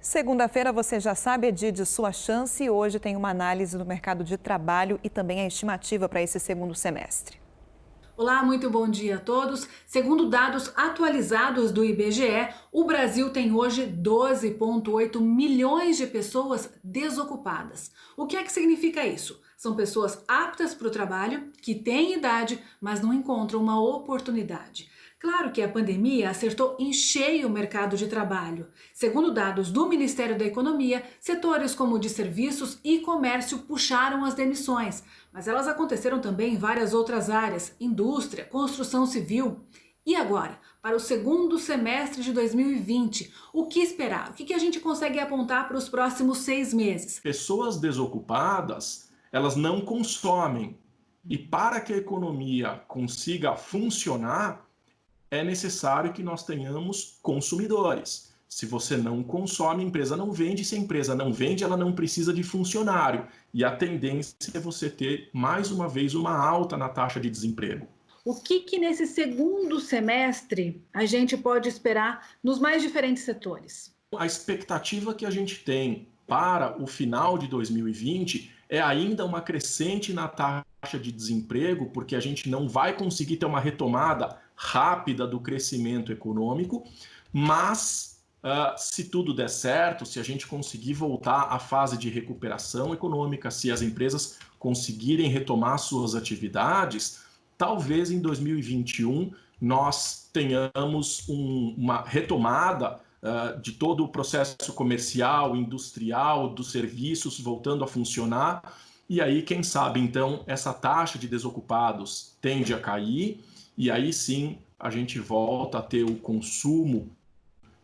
Segunda-feira, você já sabe, é dia de sua chance e hoje tem uma análise do mercado de trabalho e também a estimativa para esse segundo semestre. Olá, muito bom dia a todos. Segundo dados atualizados do IBGE, o Brasil tem hoje 12,8 milhões de pessoas desocupadas. O que é que significa isso? São pessoas aptas para o trabalho, que têm idade, mas não encontram uma oportunidade. Claro que a pandemia acertou em cheio o mercado de trabalho. Segundo dados do Ministério da Economia, setores como o de serviços e comércio puxaram as demissões, mas elas aconteceram também em várias outras áreas, indústria, construção civil. E agora, para o segundo semestre de 2020, o que esperar? O que a gente consegue apontar para os próximos 6 meses? Pessoas desocupadas, elas não consomem. E para que a economia consiga funcionar, é necessário que nós tenhamos consumidores. Se você não consome, a empresa não vende. Se a empresa não vende, ela não precisa de funcionário. E a tendência é você ter, mais uma vez, uma alta na taxa de desemprego. O que nesse segundo semestre a gente pode esperar nos mais diferentes setores? A expectativa que a gente tem para o final de 2020 é ainda uma crescente na taxa de desemprego, porque a gente não vai conseguir ter uma retomada rápida do crescimento econômico, mas se tudo der certo, se a gente conseguir voltar à fase de recuperação econômica, se as empresas conseguirem retomar suas atividades, talvez em 2021 nós tenhamos uma retomada de todo o processo comercial, industrial, dos serviços voltando a funcionar. E aí, quem sabe, então, essa taxa de desocupados tende a cair e aí sim a gente volta a ter o consumo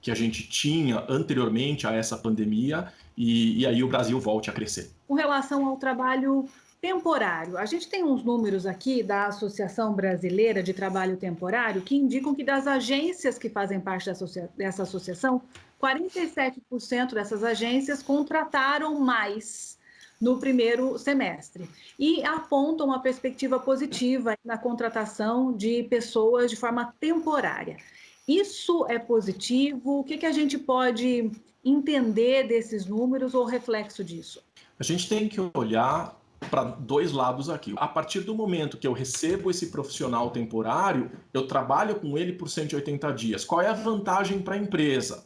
que a gente tinha anteriormente a essa pandemia e aí o Brasil volte a crescer. Com relação ao trabalho temporário, a gente tem uns números aqui da Associação Brasileira de Trabalho Temporário que indicam que das agências que fazem parte dessa associação, 47% dessas agências contrataram mais no primeiro semestre e apontam uma perspectiva positiva na contratação de pessoas de forma temporária. Isso é positivo? O que a gente pode entender desses números ou reflexo disso? A gente tem que olhar para dois lados aqui. A partir do momento que eu recebo esse profissional temporário, eu trabalho com ele por 180 dias. Qual é a vantagem para a empresa?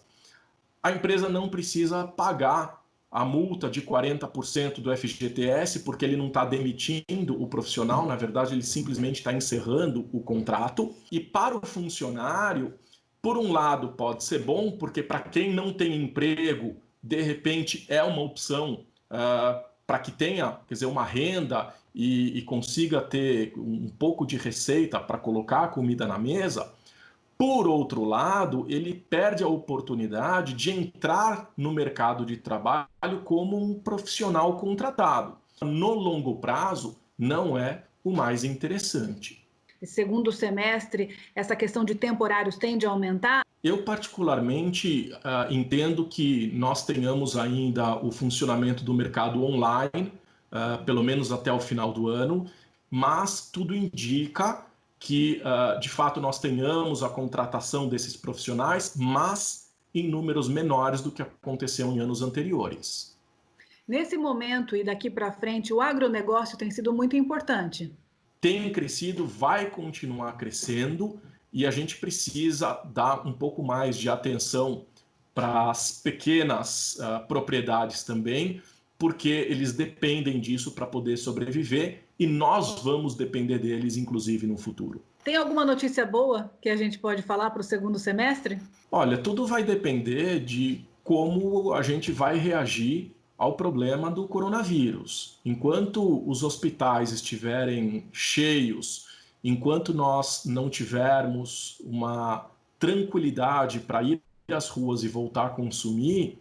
A empresa não precisa pagar a multa de 40% do FGTS, porque ele não está demitindo o profissional, na verdade ele simplesmente está encerrando o contrato. E para o funcionário, por um lado pode ser bom, porque para quem não tem emprego, de repente é uma opção para que tenha, quer dizer, uma renda e consiga ter um pouco de receita para colocar a comida na mesa. Por outro lado, ele perde a oportunidade de entrar no mercado de trabalho como um profissional contratado. No longo prazo, não é o mais interessante. Segundo semestre, essa questão de temporários tende a aumentar? Eu particularmente entendo que nós tenhamos ainda o funcionamento do mercado online, pelo menos até o final do ano, mas tudo indica que, de fato, nós tenhamos a contratação desses profissionais, mas em números menores do que aconteceu em anos anteriores. Nesse momento e daqui para frente, o agronegócio tem sido muito importante. Tem crescido, vai continuar crescendo e a gente precisa dar um pouco mais de atenção para as pequenas propriedades também, porque eles dependem disso para poder sobreviver e nós vamos depender deles, inclusive, no futuro. Tem alguma notícia boa que a gente pode falar para o segundo semestre? Olha, tudo vai depender de como a gente vai reagir ao problema do coronavírus. Enquanto os hospitais estiverem cheios, enquanto nós não tivermos uma tranquilidade para ir às ruas e voltar a consumir,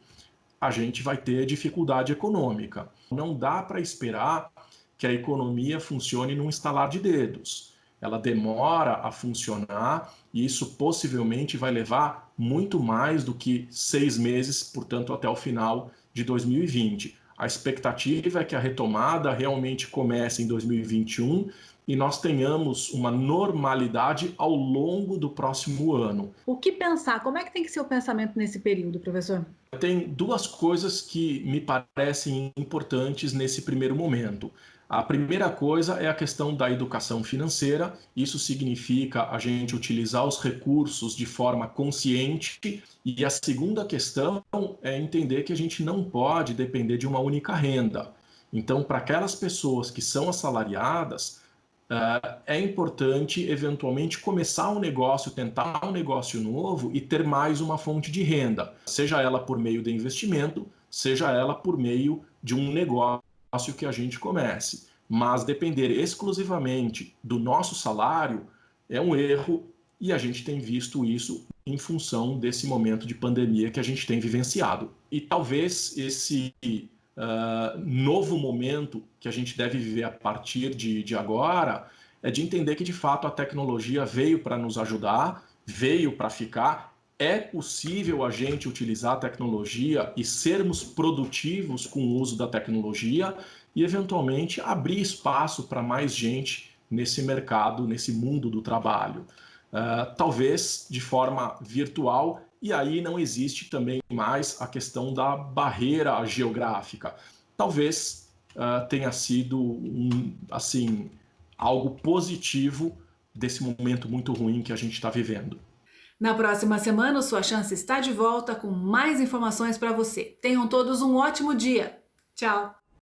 a gente vai ter dificuldade econômica. Não dá para esperar que a economia funcione num estalar de dedos. Ela demora a funcionar e isso possivelmente vai levar muito mais do que 6 meses, portanto, até o final de 2020. A expectativa é que a retomada realmente comece em 2021 e nós tenhamos uma normalidade ao longo do próximo ano. O que pensar? Como é que tem que ser o pensamento nesse período, professor? Tem duas coisas que me parecem importantes nesse primeiro momento. A primeira coisa é a questão da educação financeira. Isso significa a gente utilizar os recursos de forma consciente. E a segunda questão é entender que a gente não pode depender de uma única renda. Então, para aquelas pessoas que são assalariadas, é importante eventualmente começar um negócio, tentar um negócio novo e ter mais uma fonte de renda, seja ela por meio de investimento, seja ela por meio de um negócio que a gente comece. Mas depender exclusivamente do nosso salário é um erro e a gente tem visto isso em função desse momento de pandemia que a gente tem vivenciado. E talvez esse novo momento que a gente deve viver a partir de agora é de entender que, de fato, a tecnologia veio para nos ajudar, veio para ficar. É possível a gente utilizar a tecnologia e sermos produtivos com o uso da tecnologia e, eventualmente, abrir espaço para mais gente nesse mercado, nesse mundo do trabalho. Talvez de forma virtual, e aí não existe também mais a questão da barreira geográfica. Talvez tenha sido assim, algo positivo desse momento muito ruim que a gente está vivendo. Na próxima semana, o Sua Chance está de volta com mais informações para você. Tenham todos um ótimo dia. Tchau!